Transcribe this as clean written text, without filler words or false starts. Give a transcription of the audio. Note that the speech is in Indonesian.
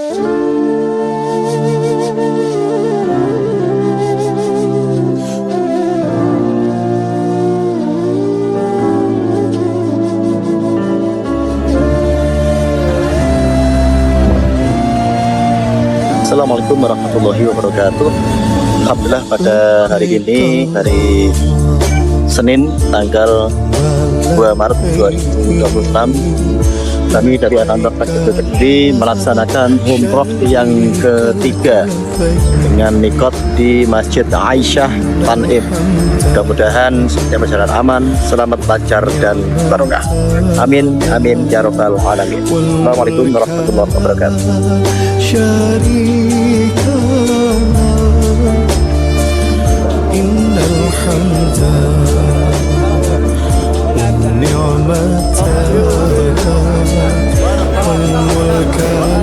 Assalamualaikum warahmatullahi wabarakatuh. Alhamdulillah pada hari ini, hari Senin tanggal 2 Maret 2026, kami dari Anandor Kediri melaksanakan umroh yang ketiga dengan mikot di Masjid Aisyah Tanim. Mudah-mudahan setiap perjalanan aman, selamat, lancar, dan barokah. Amin, amin, ya rabbal alamin. Assalamualaikum warahmatullahi wabarakatuh. والنعمة والملك